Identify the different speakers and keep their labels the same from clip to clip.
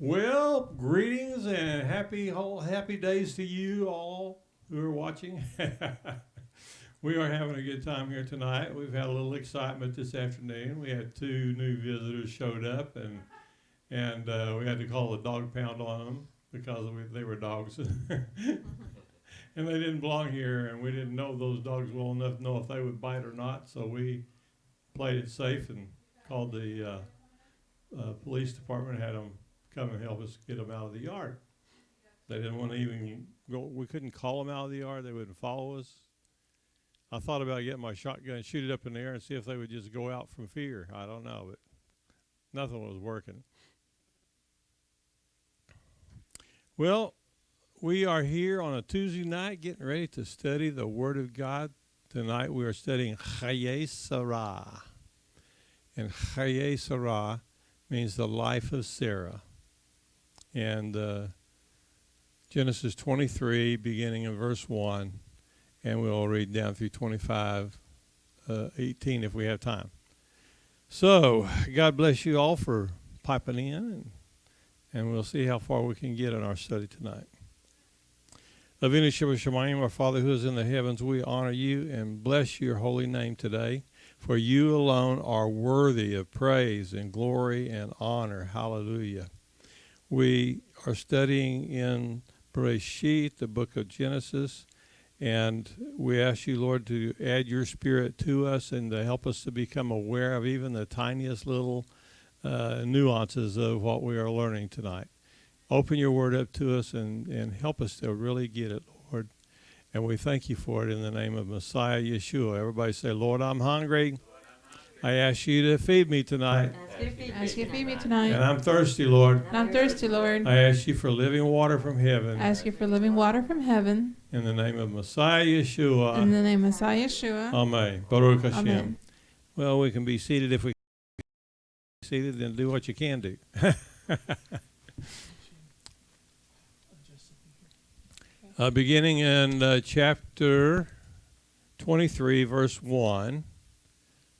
Speaker 1: Well, greetings and happy days to you all who are watching. We are having a good time here tonight. We've had a little excitement this afternoon. We had two new visitors showed up, and we had to call the dog pound on them because they were dogs, and they didn't belong here, and we didn't know those dogs well enough to know if they would bite or not. So we played it safe and called the police department, had them come and help us get them out of the yard. They didn't want to even go. We couldn't call them out of the yard. They wouldn't follow us. I thought about getting my shotgun, shoot it up in the air, and see if they would just go out from fear. I don't know, but nothing was working. Well, we are here on a Tuesday night getting ready to study the Word of God. Tonight we are studying Hayyei Sarah. And Hayyei Sarah means the life of Sarah. And Genesis 23, beginning in verse 1, and we'll read down through 25, 18 if we have time. So, God bless you all for piping in, and we'll see how far we can get in our study tonight. Avinu Shabbat, our Father who is in the heavens, we honor you and bless your holy name today, for you alone are worthy of praise and glory and honor. Hallelujah. We are studying in Bereshit, the book of Genesis, and we ask you, Lord, to add your spirit to us and to help us to become aware of even the tiniest little nuances of what we are learning tonight. Open your word up to us and help us to really get it, Lord. And we thank you for it in the name of Messiah Yeshua. Everybody say, Lord, I'm hungry. I ask you to feed me tonight.
Speaker 2: Ask you to feed me tonight.
Speaker 1: And I'm thirsty, Lord.
Speaker 2: And I'm thirsty, Lord.
Speaker 1: I ask you for living water from heaven.
Speaker 2: I ask you for living water from heaven.
Speaker 1: In the name of Messiah Yeshua.
Speaker 2: In the name of Messiah Yeshua.
Speaker 1: Amen. Baruch Hashem.
Speaker 2: Amen.
Speaker 1: Well, we can be seated if we can be seated, then do what you can do. Beginning in chapter 23, verse 1.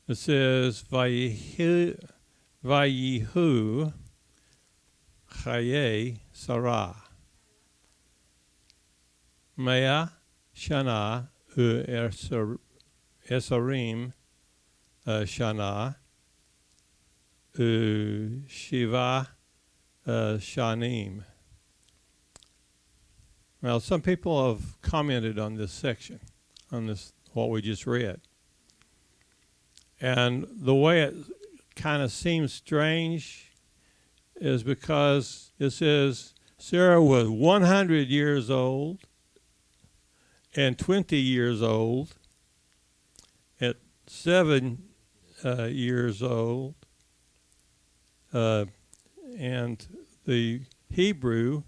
Speaker 1: It says, Vayihu Hayyei Sarah Mea Shana Esarim Shana Shiva Shanim. Now, some people have commented on this section, on this what we just read. And the way it kind of seems strange is because it says Sarah was 100 years old and 20 years old at 7 years old. And the Hebrew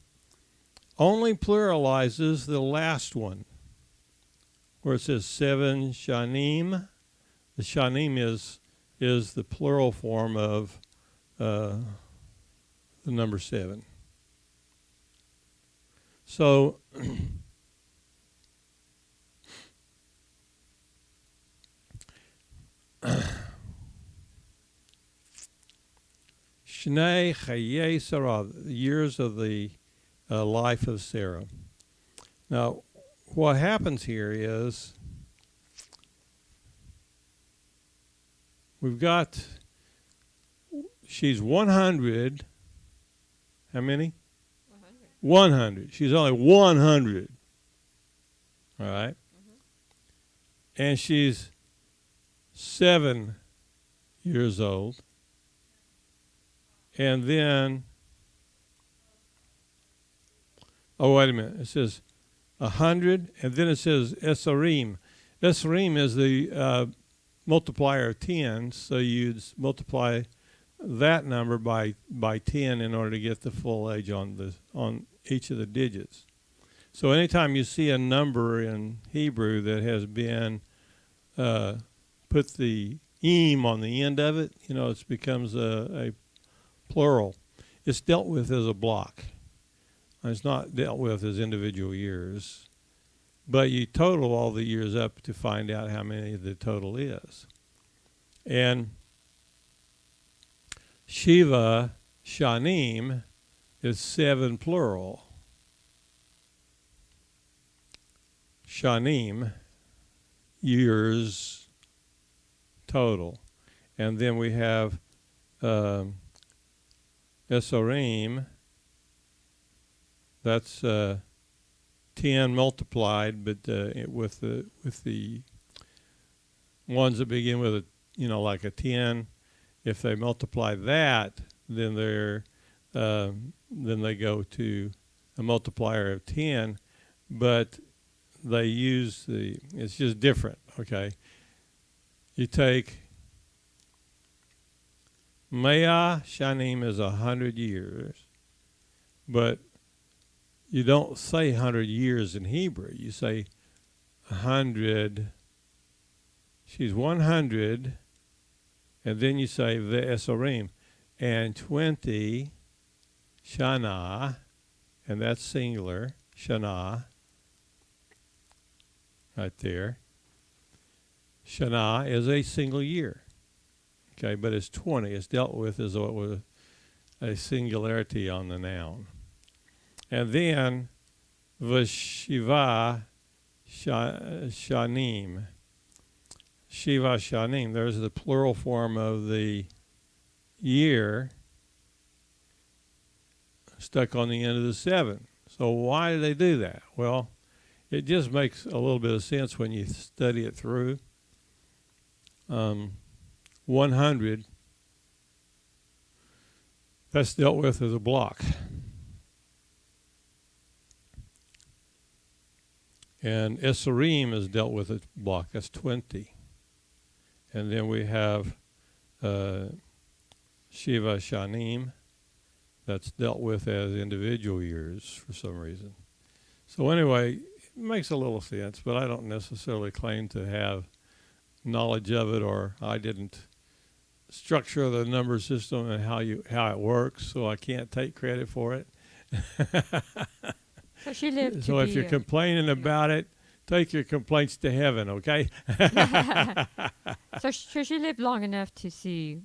Speaker 1: only pluralizes the last one, where it says 7 shanim. The shanim is the plural form of the number 7. So Shnei Hayyei Sarah, the years of the life of Sarah. Now, what happens here is we've got, she's 100. How many? 100. She's only 100. All right? Mm-hmm. And she's 7 years old. And then, oh, wait a minute. It says 100, and then it says Esarim. Esarim is the multiplier of 10, so you'd multiply that number by 10 in order to get the full age on each of the digits. So anytime you see a number in Hebrew that has been put the im on the end of it, it becomes a plural. It's dealt with as a block. It's not dealt with as individual years. But you total all the years up to find out how many the total is. And Shiva Shanim is 7 plural. Shanim, years total. And then we have Esorim, that's 10 multiplied, but with the ones that begin with like a 10, if they multiply that, then they go to a multiplier of 10, but they use it's just different, okay? You take Mea Shanim is 100 years, but you don't say 100 years in Hebrew. You say 100. She's 100, and then you say Ve'esorim, and 20 Shana, and that's singular, Shana, right there. Shana is a single year, okay, but it's 20. It's dealt with as with a singularity on the noun. And then V'shiva Shanim. Shiva Shanim, there's the plural form of the year stuck on the end of the 7. So why do they do that? Well, it just makes a little bit of sense when you study it through. 100, that's dealt with as a block. And Esarim is dealt with as a block, that's 20. And then we have Shiva Shanim, that's dealt with as individual years for some reason. So anyway, it makes a little sense, but I don't necessarily claim to have knowledge of it, or I didn't structure the number system and how it works, so I can't take credit for it.
Speaker 3: So she lived
Speaker 1: so if you're complaining about it, take your complaints to heaven, okay?
Speaker 3: So she lived long enough to see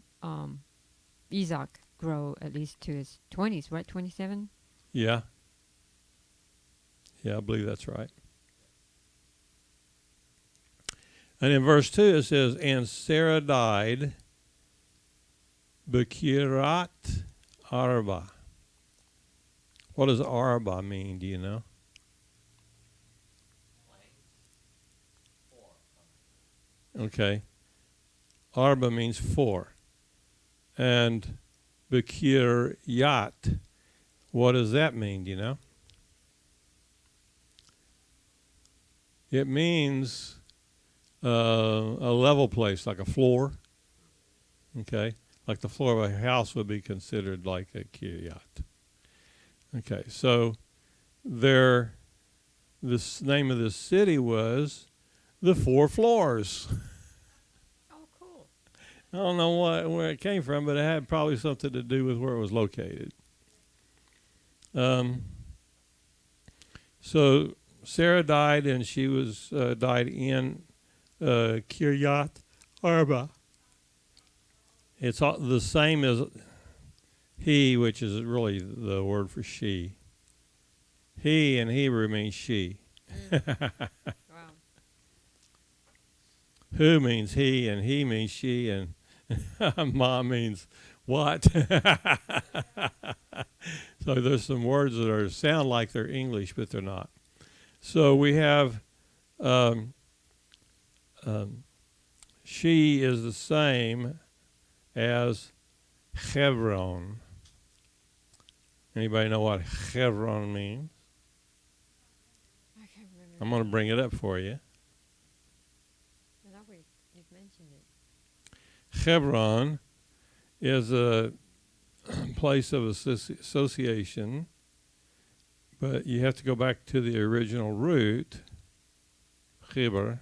Speaker 3: Isaac grow at least to his 20s, right? 27?
Speaker 1: Yeah. Yeah, I believe that's right. And in verse 2 it says, and Sarah died Bekirat Arba. What does Arba mean? Do you know? Okay. Arba means 4. And Bekiryat, what does that mean? Do you know? It means a level place, like a floor. Okay. Like the floor of a house would be considered like a kiryat. Okay, so the name of the city was the 4 floors.
Speaker 3: Oh, cool.
Speaker 1: I don't know where it came from, but it had probably something to do with where it was located. So Sarah died, and she was died in Kiryat Arba. It's the same as he, which is really the word for she. He in Hebrew means she.
Speaker 3: Wow.
Speaker 1: Who means he, and he means she, and ma means what? So there's some words that sound like they're English, but they're not. So we have she is the same as Hebron. Anybody know what Hebron means?
Speaker 3: I can't remember.
Speaker 1: I'm going to bring it up for you.
Speaker 3: You've mentioned it.
Speaker 1: Hebron is a place of association, but you have to go back to the original root, Heber.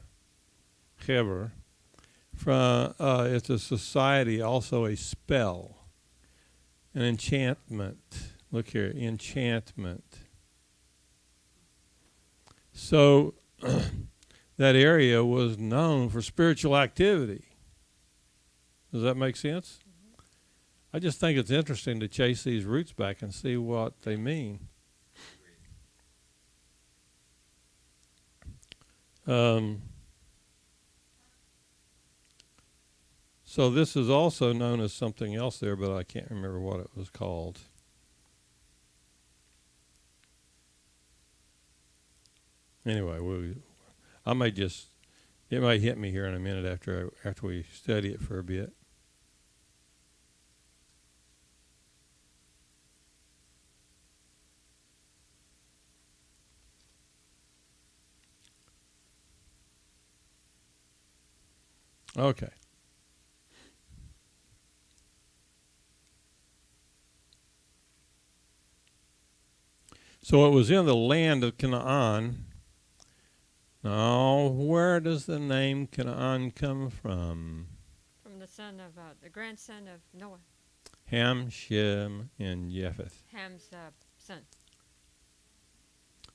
Speaker 1: It's a society, also a spell, an enchantment. Look here, enchantment. So that area was known for spiritual activity. Does that make sense? I just think it's interesting to chase these roots back and see what they mean. So this is also known as something else there, but I can't remember what it was called. Anyway, it might hit me here in a minute after we study it for a bit. Okay. So it was in the land of Canaan. Now, where does the name Canaan come from?
Speaker 3: From the grandson of Noah.
Speaker 1: Ham, Shem, and Japheth.
Speaker 3: Ham's son.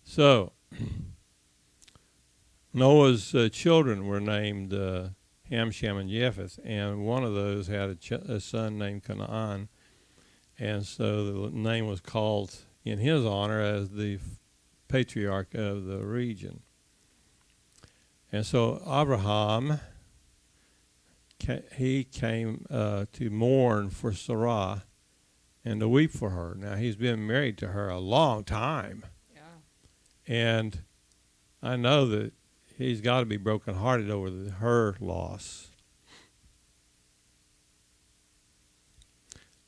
Speaker 1: So, Noah's children were named Ham, Shem, and Japheth, and one of those had a son named Canaan, and so the name was called in his honor as the patriarch of the region. And so Abraham, he came to mourn for Sarah and to weep for her. Now, he's been married to her a long time.
Speaker 3: Yeah.
Speaker 1: And I know that he's got to be brokenhearted over her loss.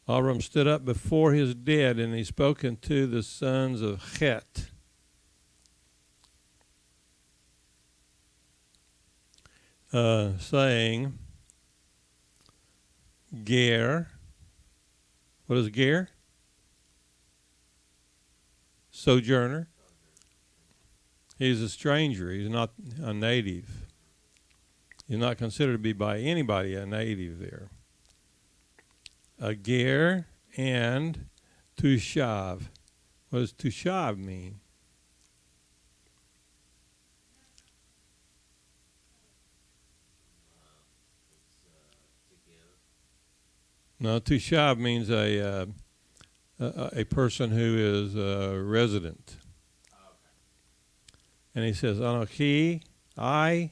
Speaker 1: Abram stood up before his dead, and he spoke unto the sons of Het. Saying, Ger. What is Ger? Sojourner. He's a stranger. He's not a native. He's not considered to be by anybody a native there. A ger and tushav. What does tushav mean? No, tushav means a person who is a resident. And he says, Anochi, I,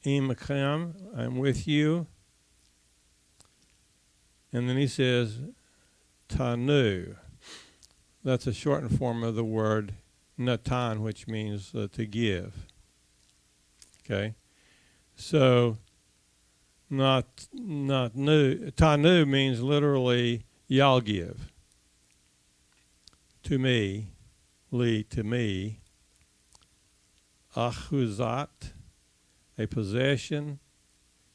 Speaker 1: imachem, I'm with you. And then he says, Tanu. That's a shortened form of the word natan, which means to give. Okay? So, not new. Tanu means literally, y'all give. To me, to me. Achuzat, a possession.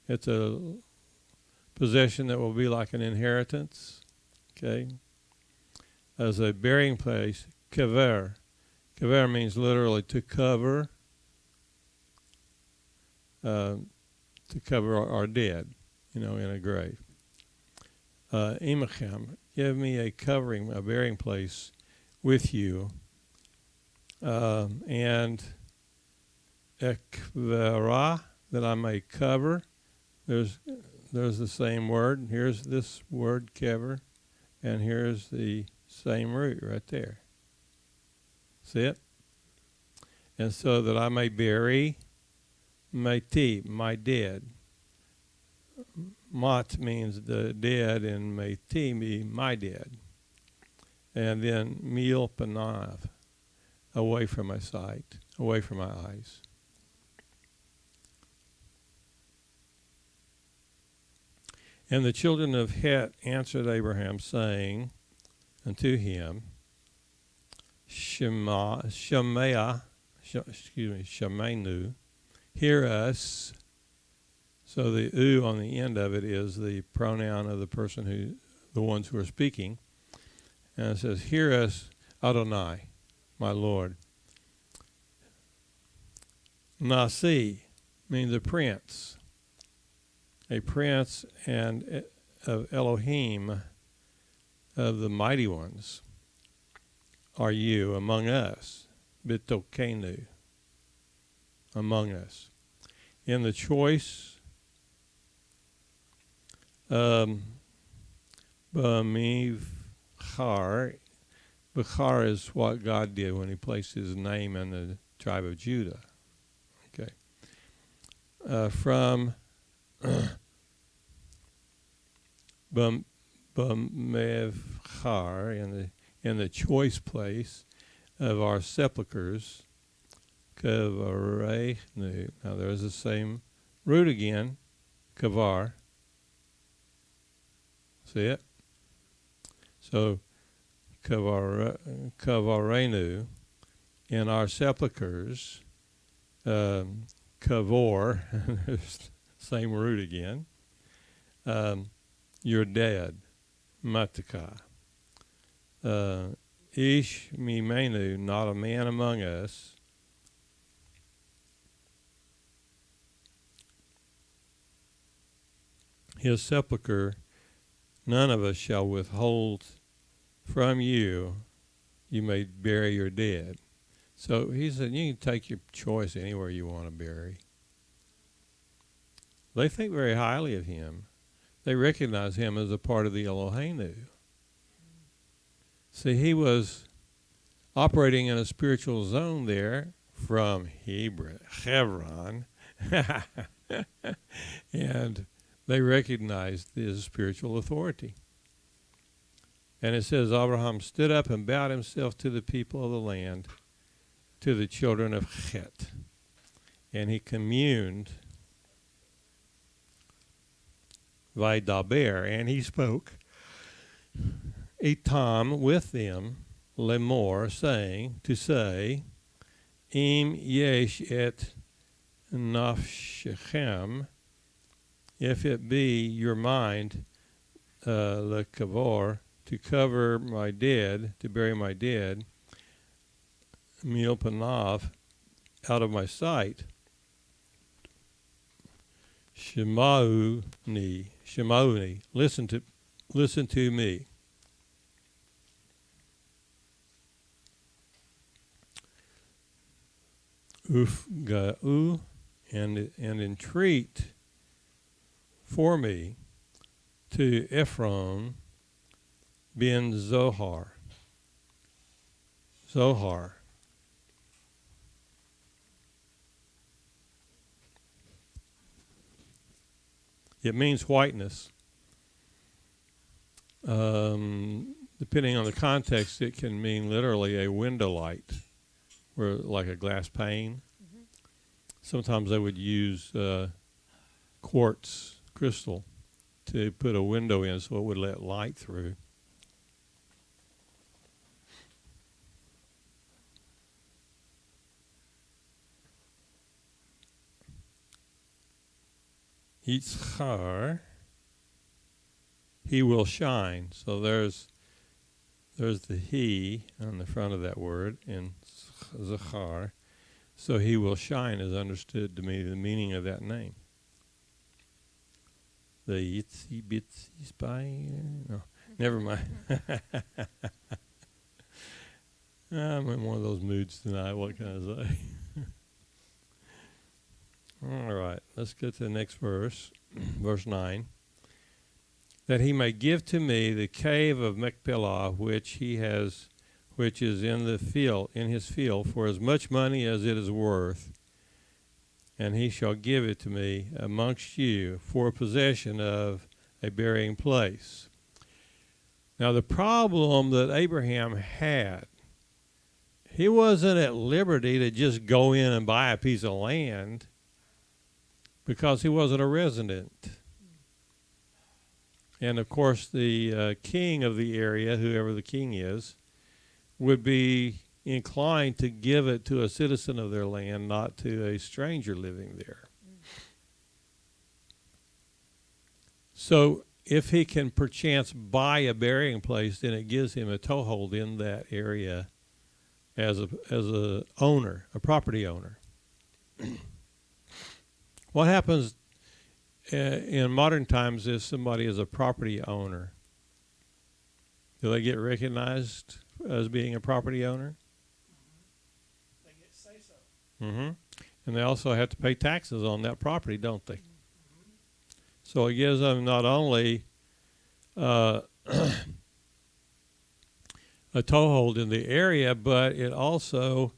Speaker 1: It's a possession that will be like an inheritance. Okay? As a burying place, kever. Kever means literally to cover. To cover our dead, in a grave. Imachem, give me a covering, a burying place with you. And ekvera, that I may cover. There's the same word. Here's this word, kever, and here's the same root right there. See it? And so that I may bury mati, my dead. Mat means the dead, and mati me, my dead. And then mil panav, away from my sight, away from my eyes. And the children of Het answered Abraham, saying unto him, Shemenu, hear us. So the u on the end of it is the pronoun of the person the ones who are speaking. And it says, hear us, Adonai, my Lord. Nasi means a prince and of Elohim, of the mighty ones, are you among us, bitokenu, among us. In the choice, B'mivchar. B'char is what God did when he placed his name in the tribe of Judah. Okay. From B'mivchar, in the choice place of our sepulchres, Kavarenu. Now there's the same root again, kavar. See it? So kavarenu, in our sepulchres, kavor, same root again. You're dead, matika. Ish mimenu, not a man among us. His sepulchre, none of us shall withhold from you. You may bury your dead. So he said, you can take your choice anywhere you want to bury. They think very highly of him. They recognize him as a part of the Eloheinu. See, he was operating in a spiritual zone there from Hebron, and they recognized his spiritual authority. And it says, Abraham stood up and bowed himself to the people of the land, to the children of Chet. And he communed, Vaidaber, and he spoke, Itam, with them, lemor, saying, to say, Im yesh et nafshechem, if it be your mind, lekavor, to cover my dead, to bury my dead, milpanav, out of my sight, shemauni, listen to me. Ufga'u, and entreat for me to Ephron bin Zohar. It means whiteness. Depending on the context, it can mean literally a window light, or like a glass pane. Mm-hmm. Sometimes they would use quartz crystal to put a window in so it would let light through. Yitzchar, he will shine. So there's the he on the front of that word in Zachar. So he will shine is understood to me the meaning of that name. The Yitzi Bitsy Spy? No, never mind. I'm in one of those moods tonight. What can I say? All right, let's get to the next verse, verse 9. That he may give to me the cave of Machpelah, which is in the field, in his field, for as much money as it is worth, and he shall give it to me amongst you for possession of a burying place. Now the problem that Abraham had, he wasn't at liberty to just go in and buy a piece of land because he wasn't a resident. And of course the king of the area, whoever the king is, would be inclined to give it to a citizen of their land, not to a stranger living there. So if he can perchance buy a burying place, then it gives him a toehold in that area as a owner, a property owner. What happens in modern times if somebody is a property owner? Do they get recognized as being a property owner?
Speaker 4: They get say so.
Speaker 1: Mm-hmm. And they also have to pay taxes on that property, don't they? Mm-hmm. So it gives them not only a toehold in the area, but it also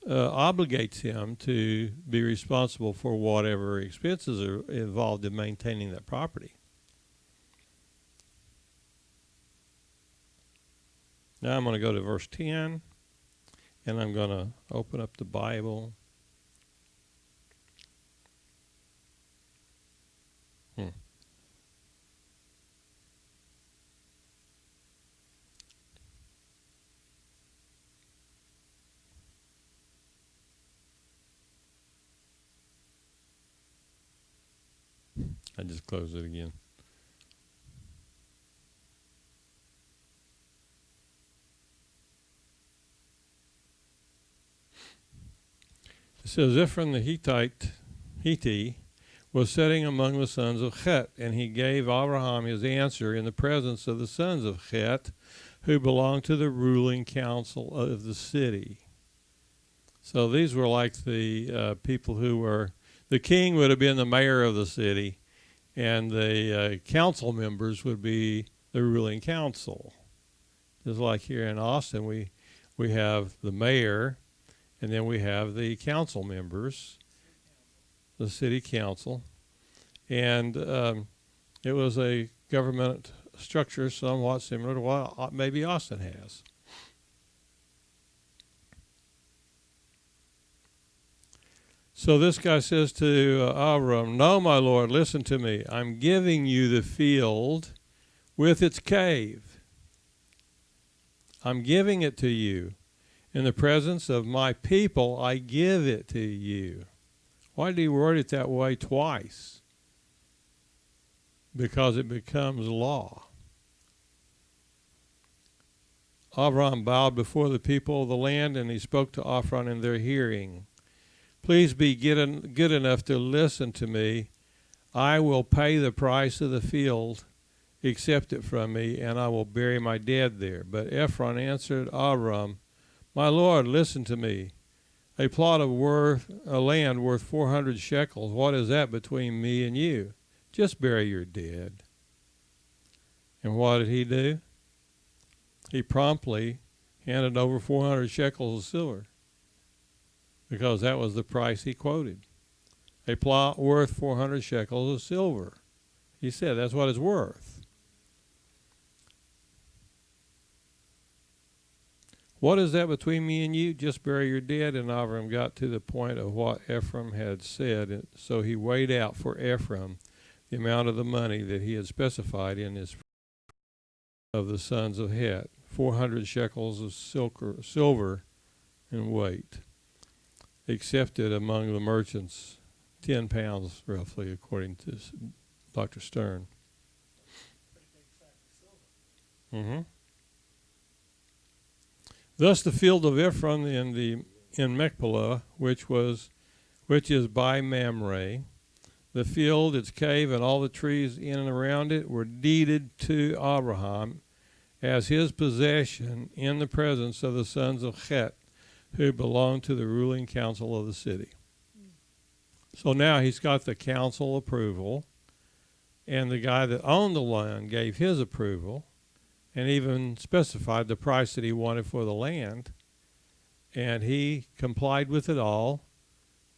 Speaker 1: obligates him to be responsible for whatever expenses are involved in maintaining that property. Now I'm going to go to verse 10, and I'm going to open up the Bible. I just closed it again. It says, Ephron the Hittite was sitting among the sons of Chet, and he gave Abraham his answer in the presence of the sons of Chet, who belonged to the ruling council of the city. So these were like the people who were, the king would have been the mayor of the city, and the council members would be the ruling council. Just like here in Austin, we have the mayor, and then we have the council members, the city council. And it was a government structure somewhat similar to what maybe Austin has. So this guy says to Abram, "No, my Lord, listen to me. I'm giving you the field with its cave. I'm giving it to you. In the presence of my people, I give it to you." Why did he word it that way twice? Because it becomes law. Abram bowed before the people of the land, and he spoke to Ephron in their hearing. "Please be good enough to listen to me. I will pay the price of the field. Accept it from me, and I will bury my dead there." But Ephron answered Abram, "My Lord, listen to me. A plot of land worth 400 shekels. What is that between me and you? Just bury your dead." And what did he do? He promptly handed over 400 shekels of silver, because that was the price he quoted. A plot worth 400 shekels of silver. He said that's what it's worth. What is that between me and you? Just bury your dead. And Abram got to the point of what Ephron had said. And so he weighed out for Ephron the amount of the money that he had specified in his of the sons of Het, 400 shekels of silver in weight, accepted among the merchants, 10 pounds roughly, according to Dr. Stern. Mm-hmm. Thus the field of Ephron in Machpelah, which is by Mamre, the field, its cave, and all the trees in and around it were deeded to Abraham as his possession in the presence of the sons of Het, who belonged to the ruling council of the city. So now he's got the council approval, and the guy that owned the land gave his approval, and even specified the price that he wanted for the land, and he complied with it all.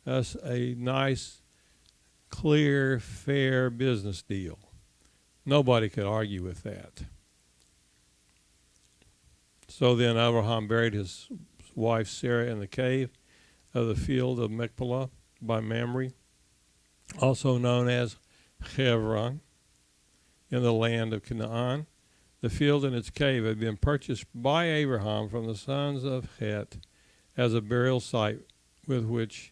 Speaker 1: That's a nice, clear, fair business deal. Nobody could argue with that. So then Abraham buried his wife Sarah in the cave of the field of Machpelah by Mamre, also known as Hebron, in the land of Canaan. The field and its cave had been purchased by Abraham from the sons of Het as a burial site with which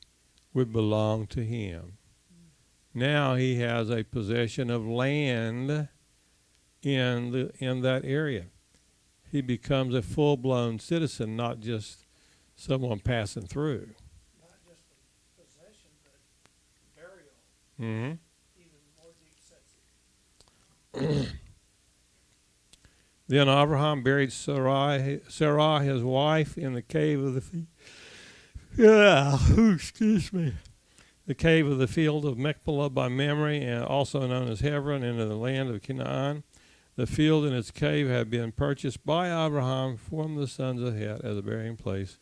Speaker 1: would belong to him. Now he has a possession of land in that area. He becomes a full-blown citizen, not just someone passing through.
Speaker 4: Not just the possession, but burial.
Speaker 1: Mm-hmm.
Speaker 4: Even more deep sense.
Speaker 1: Then Abraham buried Sarah, his wife, in the cave of the the cave of the field of Machpelah by Mamre, and also known as Hebron, into the land of Canaan. The field and its cave had been purchased by Abraham from the sons of Het as a burying place,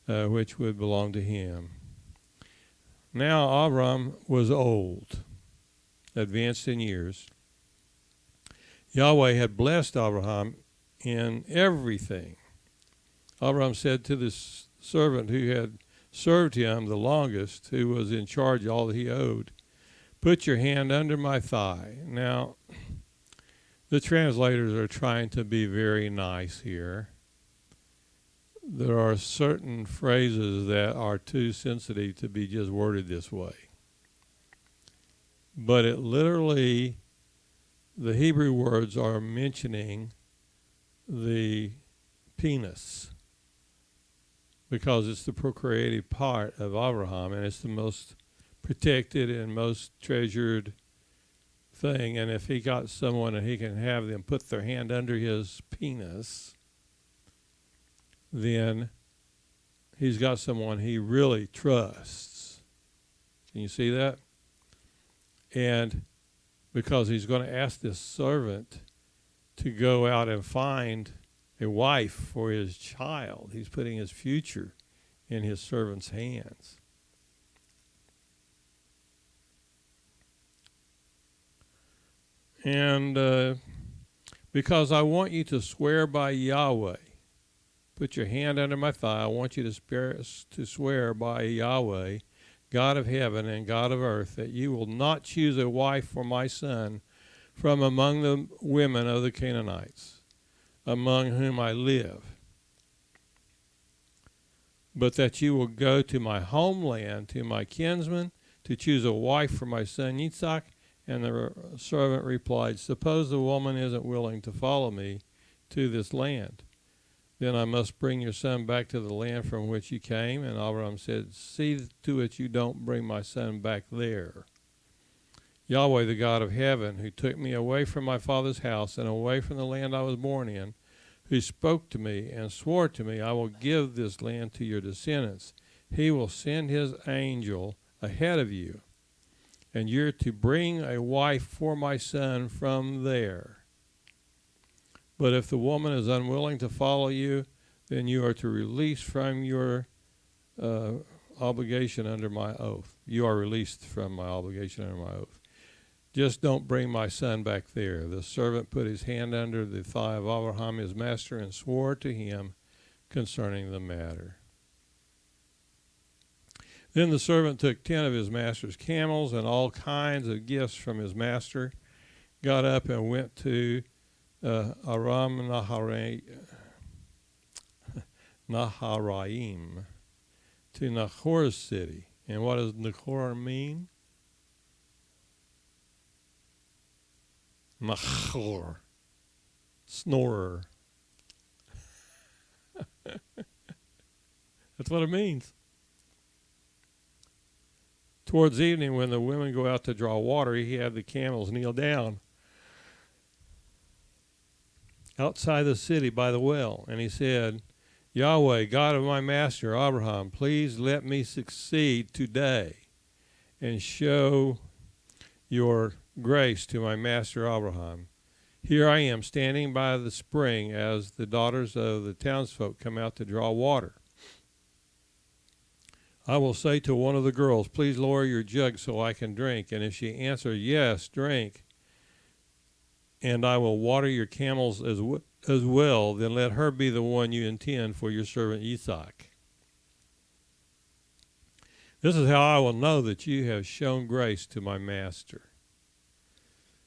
Speaker 1: which would belong to him. Now Abram was old, advanced in years. Yahweh had blessed Abraham in everything. Abraham said to the servant who had served him the longest, who was in charge of all that he owed, "Put your hand under my thigh." Now, the translators are trying to be very nice here. There are certain phrases that are too sensitive to be just worded this way. But it literally, the Hebrew words are mentioning the penis, because it's the procreative part of Abraham, and it's the most protected and most treasured thing. And if he got someone and he can have them put their hand under his penis, then he's got someone he really trusts. Can you see that? And because he's going to ask this servant to go out and find a wife for his child, he's putting his future in his servant's hands. And because I want you to swear by Yahweh, put your hand under my thigh, I want you to swear by Yahweh, God of heaven and God of earth, that you will not choose a wife for my son from among the women of the Canaanites, among whom I live, but that you will go to my homeland, to my kinsmen, to choose a wife for my son Yitzhak. And the servant replied, "Suppose the woman isn't willing to follow me to this land, then I must bring your son back to the land from which you came." And Abraham said, "See to it you don't bring my son back there. Yahweh, the God of heaven, who took me away from my father's house and away from the land I was born in, who spoke to me and swore to me, I will give this land to your descendants. He will send his angel ahead of you, and you're to bring a wife for my son from there. But if the woman is unwilling to follow you, then you are to release from your obligation under my oath. You are released from my obligation under my oath. Just don't bring my son back there." The servant put his hand under the thigh of Abraham, his master, and swore to him concerning the matter. Then the servant took 10 of his master's camels and all kinds of gifts from his master, got up and went to Aram Naharaim, to Nahor's city. And what does Nahor mean? Nahor, snorer. That's what it means. Towards evening, when the women go out to draw water, he had the camels kneel down outside the city by the well. And he said, "Yahweh, God of my master Abraham, please let me succeed today and show your grace to my master Abraham. Here I am standing by the spring as the daughters of the townsfolk come out to draw water. I will say to one of the girls, 'Please lower your jug so I can drink.' And if she answers, 'Yes, drink,' and I will water your camels as well, then let her be the one you intend for your servant Isaac. This is how I will know that you have shown grace to my master."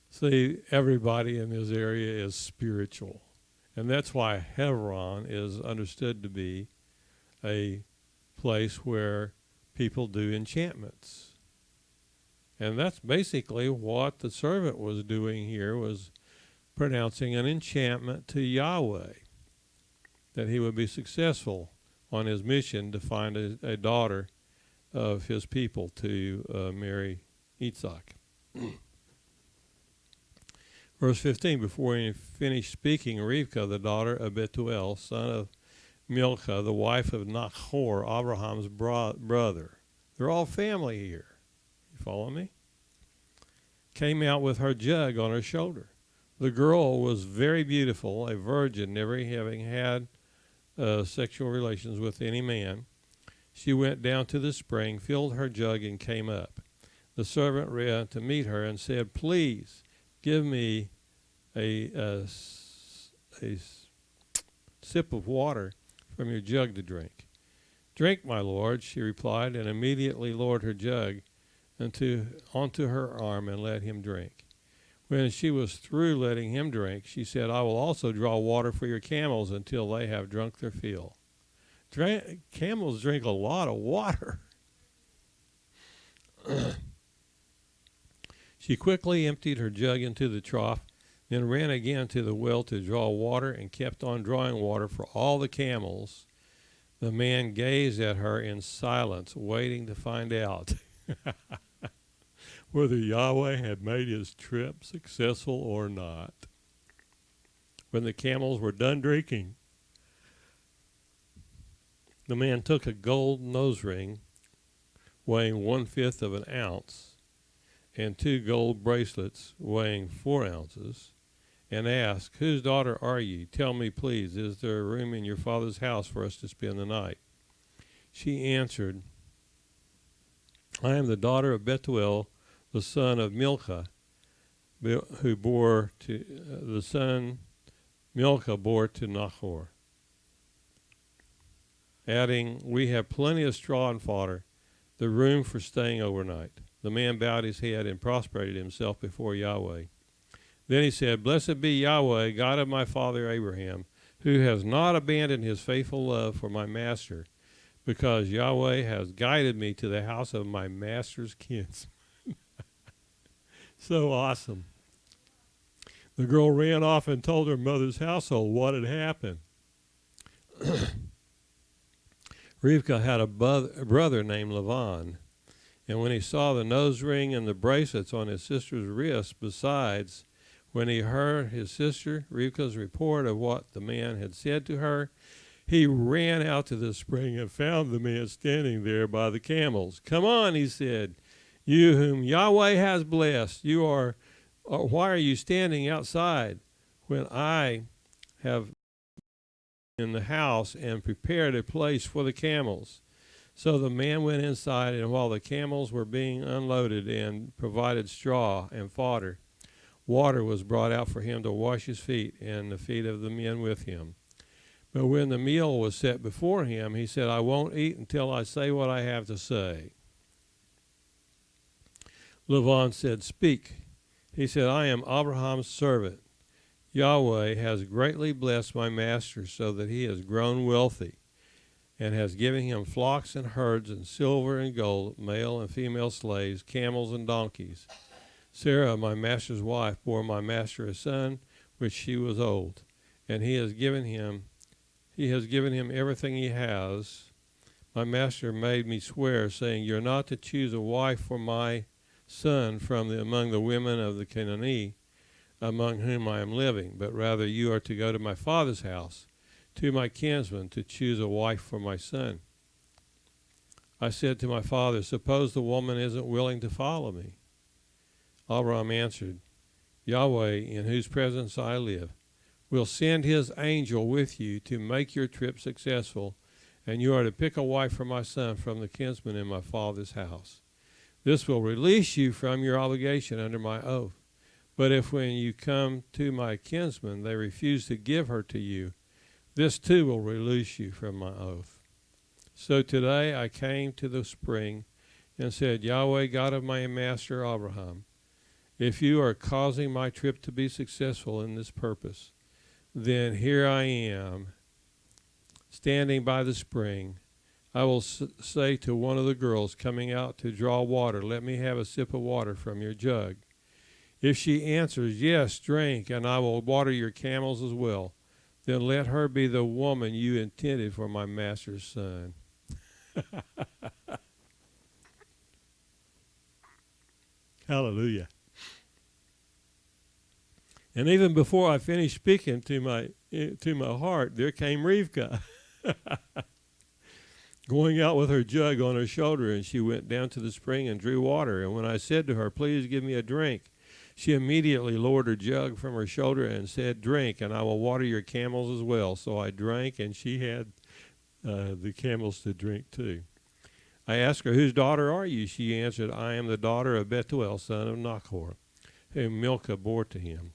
Speaker 1: See, everybody in this area is spiritual. And that's why Hebron is understood to be a place where people do enchantments. And that's basically what the servant was doing here, was pronouncing an enchantment to Yahweh, that he would be successful on his mission to find a daughter of his people to marry Isaac. Verse 15, before he finished speaking, Rivkah, the daughter of Bethuel, son of Milcah, the wife of Nahor, Abraham's brother. They're all family here. You follow me? Came out with her jug on her shoulder. The girl was very beautiful, a virgin, never having had sexual relations with any man. She went down to the spring, filled her jug, and came up. The servant ran to meet her and said, "Please give me a sip of water from your jug to drink." "Drink, my lord," she replied, and immediately lowered her jug onto her arm and let him drink. When she was through letting him drink, she said, "I will also draw water for your camels until they have drunk their fill." Camels drink a lot of water. She quickly emptied her jug into the trough, then ran again to the well to draw water and kept on drawing water for all the camels. The man gazed at her in silence, waiting to find out whether Yahweh had made his trip successful or not. When the camels were done drinking, the man took a gold nose ring weighing 1/5 of an ounce and 2 gold bracelets weighing 4 ounces and asked, "Whose daughter are ye? Tell me, please, is there a room in your father's house for us to spend the night?" She answered, "I am the daughter of Bethuel, the son of Milcah, who bore to the son Milcah bore to Nahor," adding, "We have plenty of straw and fodder, the room for staying overnight." The man bowed his head and prostrated himself before Yahweh. Then he said, "Blessed be Yahweh, God of my father Abraham, who has not abandoned his faithful love for my master, because Yahweh has guided me to the house of my master's kinsman." So awesome. The girl ran off and told her mother's household what had happened. Rivka had a brother named Lavan, and when he saw the nose ring and the bracelets on his sister's wrists, besides, when he heard his sister Rivka's report of what the man had said to her, he ran out to the spring and found the man standing there by the camels. "Come on," he said, "you whom Yahweh has blessed. Why are you standing outside when I have in the house and prepared a place for the camels?" So the man went inside, and while the camels were being unloaded and provided straw and fodder, water was brought out for him to wash his feet and the feet of the men with him. But when the meal was set before him, he said, "I won't eat until I say what I have to say." Lavan said, "Speak." He said, "I am Abraham's servant. Yahweh has greatly blessed my master so that he has grown wealthy and has given him flocks and herds and silver and gold, male and female slaves, camels and donkeys. Sarah, my master's wife, bore my master a son, which she was old, and he has given him everything he has. My master made me swear, saying, 'You're not to choose a wife for my son from among the women of the Canaanite, among whom I am living, but rather you are to go to my father's house, to my kinsman, to choose a wife for my son.' I said to my father, 'Suppose the woman isn't willing to follow me?' Abraham answered, 'Yahweh, in whose presence I live, will send his angel with you to make your trip successful, and you are to pick a wife for my son from the kinsman in my father's house. This will release you from your obligation under my oath. But if when you come to my kinsman they refuse to give her to you, this too will release you from my oath.' So today I came to the spring and said, 'Yahweh, God of my master Abraham, if you are causing my trip to be successful in this purpose, then here I am, standing by the spring. I will say to one of the girls coming out to draw water, let me have a sip of water from your jug. If she answers, yes, drink, and I will water your camels as well, then let her be the woman you intended for my master's son.'" Hallelujah. And even before I finished speaking to my heart, there came Rivka, going out with her jug on her shoulder, and she went down to the spring and drew water. And when I said to her, "Please give me a drink," She immediately lowered her jug from her shoulder and said, "Drink, and I will water your camels as well." So I drank, and she had the camels to drink too. I asked her, "Whose daughter are you?" She answered, "I am the daughter of Bethuel, son of Nachor, whom Milcah bore to him."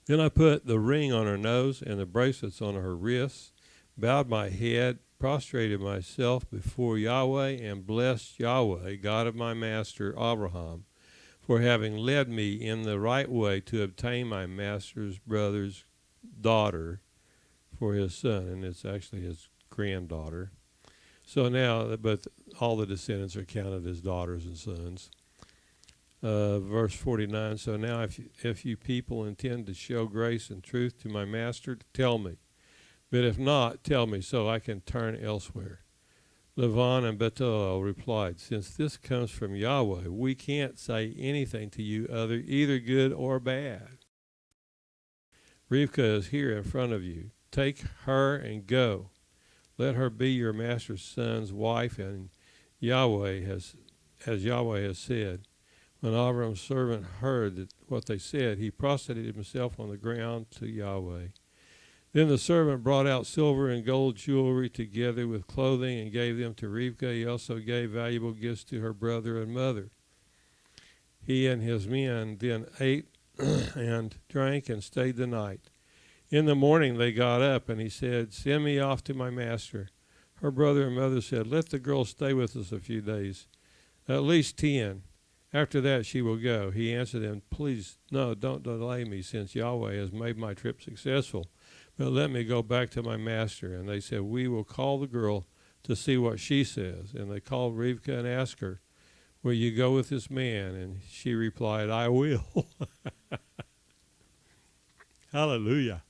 Speaker 1: Then I put the ring on her nose and the bracelets on her wrists, bowed my head, prostrated myself before Yahweh, and blessed Yahweh, God of my master Abraham, for having led me in the right way to obtain my master's brother's daughter for his son. And it's actually his granddaughter. So now, but all the descendants are counted as daughters and sons. Verse 49, so now if you people intend to show grace and truth to my master, tell me. But if not, tell me, so I can turn elsewhere. Lavan and Bethuel replied, "Since this comes from Yahweh, we can't say anything to you either good or bad. Rivkah is here in front of you. Take her and go. Let her be your master's son's wife, and as Yahweh has said." When Avram's servant heard what they said, he prostrated himself on the ground to Yahweh. Then the servant brought out silver and gold jewelry together with clothing and gave them to Rivkah. He also gave valuable gifts to her brother and mother. He and his men then ate and drank and stayed the night. In the morning they got up, and he said, "Send me off to my master." Her brother and mother said, "Let the girl stay with us a few days, at least 10. After that she will go." He answered them, "Please, no, don't delay me, since Yahweh has made my trip successful. But let me go back to my master." And they said, "We will call the girl to see what she says." And they called Rivkah and asked her, "Will you go with this man?" And she replied, "I will." Hallelujah.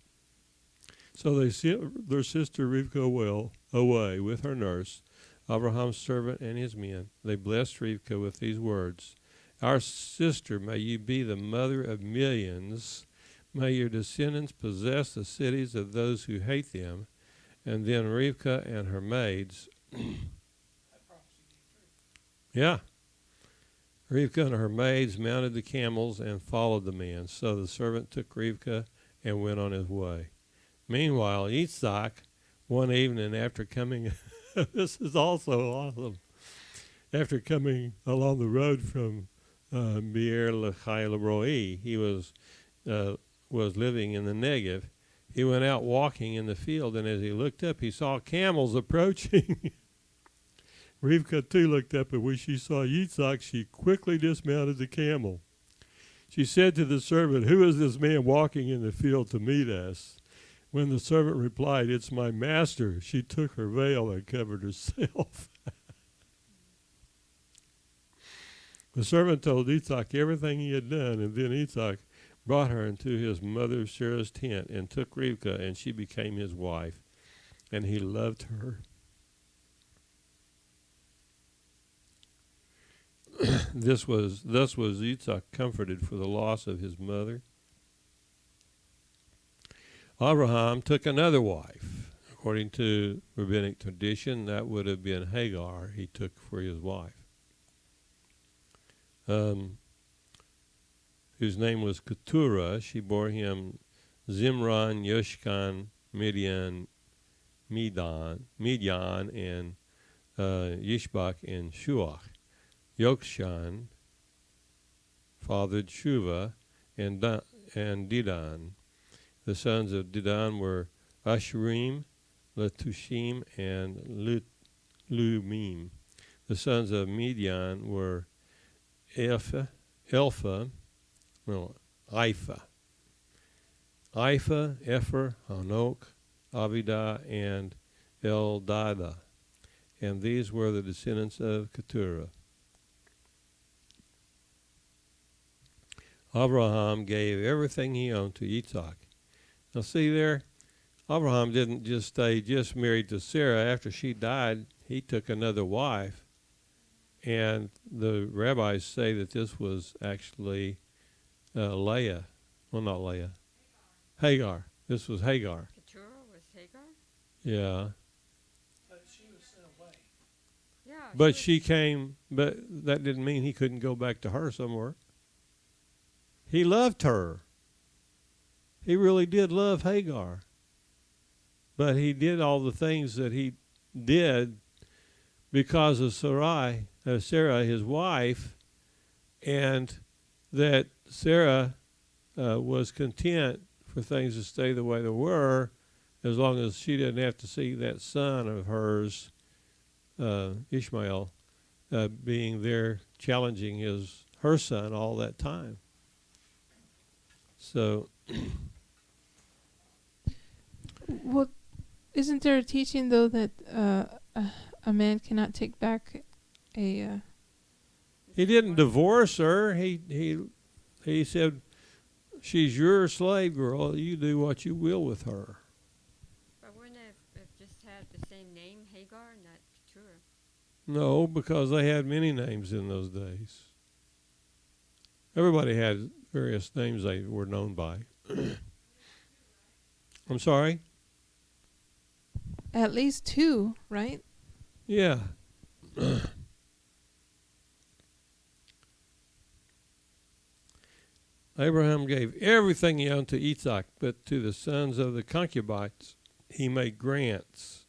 Speaker 1: So they sent their sister Rivkah away with her nurse, Abraham's servant and his men. They blessed Rivkah with these words, "Our sister, may you be the mother of millions. May your descendants possess the cities of those who hate them." And then Rivkah and her maids. Yeah. Rivkah and her maids mounted the camels and followed the man. So the servant took Rivkah and went on his way. Meanwhile, Isaac, one evening after coming, this is also awesome, after coming along the road from Beer Lachai Roi, he was living in the Negev. He went out walking in the field, and as he looked up, he saw camels approaching. Rivkah too looked up, and when she saw Yitzhak, she quickly dismounted the camel. She said to the servant, "Who is this man walking in the field to meet us?" When the servant replied, "It's my master," she took her veil and covered herself. The servant told Yitzhak everything he had done, and then Yitzhak brought her into his mother Sarah's tent and took Rivkah, and she became his wife, and he loved her. Thus was Yitzhak comforted for the loss of his mother. Abraham took another wife. According to rabbinic tradition, that would have been Hagar he took for his wife, whose name was Keturah. She bore him Zimran, Yoshkan, Midian, and Yishbak and Shuach. Yokshan fathered Shuvah and Didan. The sons of Didan were Ashrim, Letushim, and Lumim. The sons of Midian were Ifa, Epher, Hanok, Avidah, and Eldada. And these were the descendants of Keturah. Abraham gave everything he owned to Yitzhak. Now see there, Abraham didn't just stay just married to Sarah. After she died, he took another wife. And the rabbis say that this was actually Leah. Well, not Leah. Hagar. This was Hagar.
Speaker 3: Keturah was Hagar?
Speaker 1: Yeah.
Speaker 4: But she was sent away.
Speaker 3: Yeah.
Speaker 1: But she came, but that didn't mean he couldn't go back to her somewhere. He loved her. He really did love Hagar. But he did all the things that he did because of Sarah, his wife, and that Sarah was content for things to stay the way they were as long as she didn't have to see that son of hers, Ishmael, being there challenging her son all that time. So,
Speaker 2: Well, isn't there a teaching though that a man cannot take back a?
Speaker 1: he didn't divorce her. He said, "She's your slave girl. You do what you will with her."
Speaker 3: But wouldn't it have just had the same name, Hagar, not Keturah?
Speaker 1: No, because they had many names in those days. Everybody had various names they were known by. I'm sorry?
Speaker 2: At least two, right?
Speaker 1: Yeah. Abraham gave everything he owned to Isaac, but to the sons of the concubines he made grants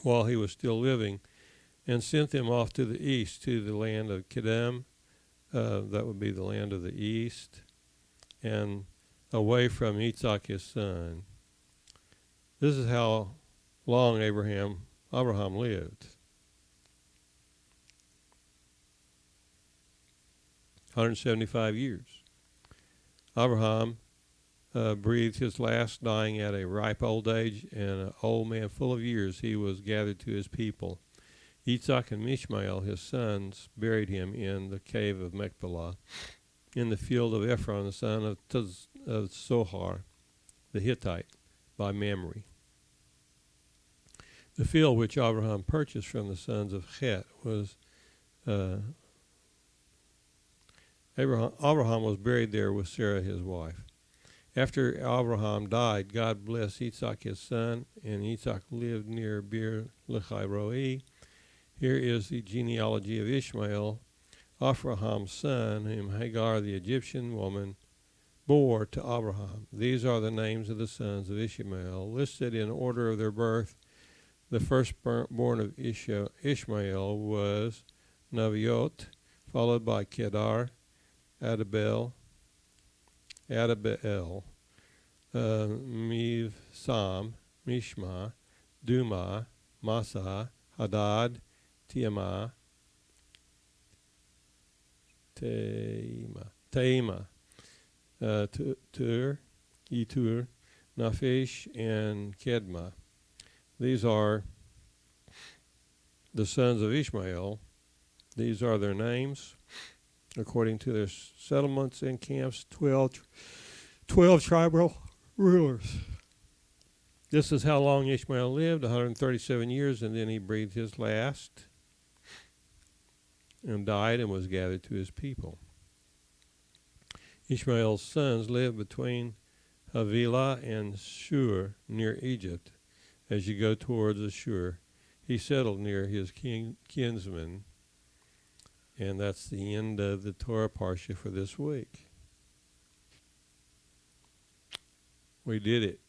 Speaker 1: while he was still living and sent them off to the east, to the land of Kedem. That would be the land of the east, and away from Isaac his son. This is how long Abraham lived. 175 years. Abraham breathed his last, dying at a ripe old age, and an old man full of years he was gathered to his people. Isaac and Ishmael, his sons, buried him in the cave of Machpelah, in the field of Ephron, the son of Zohar, the Hittite, by Mamre. The field which Abraham purchased from the sons of Het was Abraham was buried there with Sarah his wife. After Abraham died, God blessed Isaac his son, and Isaac lived near Bir Lahai Roi. Here is the genealogy of Ishmael, Abraham's son, whom Hagar the Egyptian woman bore to Abraham. These are the names of the sons of Ishmael, listed in order of their birth. The firstborn of Ishmael was Naviot, followed by Kedar, Adabel, Mivsam, Mishma, Duma, Masa, Hadad, Teema, Tur, Etur, Naphish, and Kedma. These are the sons of Ishmael. These are their names, according to their settlements and camps, 12 tribal rulers. This is how long Ishmael lived, 137 years, and then he breathed his last and died and was gathered to his people. Ishmael's sons lived between Havilah and Shur, near Egypt. As you go towards Ashur, he settled near his kinsmen. And that's the end of the Torah Parsha for this week. We did it.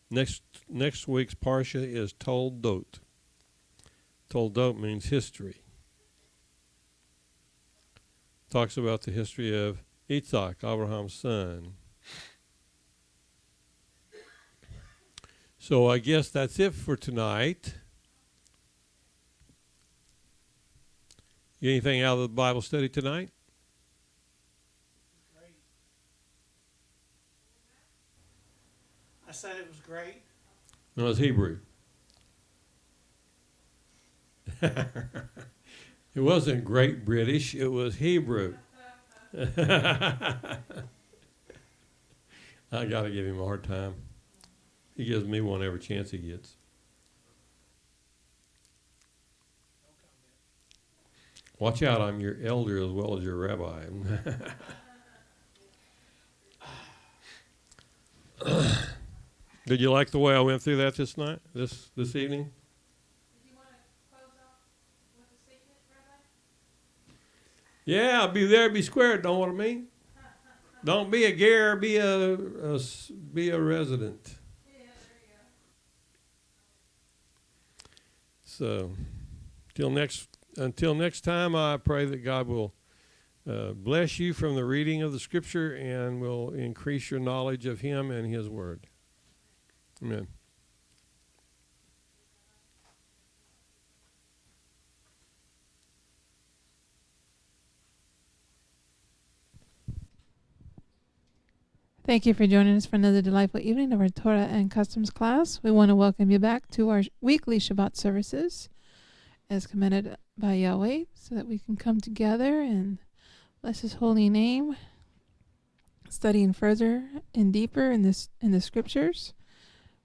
Speaker 1: Next week's Parsha is Toldot. Toldot means history. Talks about the history of Isaac, Abraham's son. So I guess that's it for tonight. Anything out of the Bible study tonight?
Speaker 4: Great. I said it was great.
Speaker 1: No, it's Hebrew. It wasn't Great British, it was Hebrew. I got to give him a hard time. He gives me one every chance he gets. Watch out, I'm your elder as well as your rabbi. Did you like the way I went through that this evening?
Speaker 2: Did you want to close off with a statement?
Speaker 1: Yeah, be there, be square. Know what I mean? Don't be a gear, be a resident. So, until next time, I pray that God will bless you from the reading of the Scripture and will increase your knowledge of Him and His Word. Amen.
Speaker 2: Thank you for joining us for another delightful evening of our Torah and Customs class. We want to welcome you back to our weekly Shabbat services as commanded by Yahweh, so that we can come together and bless His holy name, studying further and deeper in the Scriptures.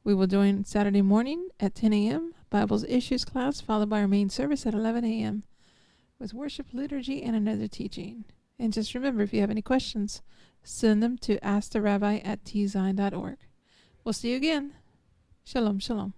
Speaker 2: We will join Saturday morning at 10 a.m. Bible's Issues class, followed by our main service at 11 a.m. with worship, liturgy, and another teaching. And just remember, if you have any questions, send them to asktherabbi@tzine.org. We'll see you again. Shalom, shalom.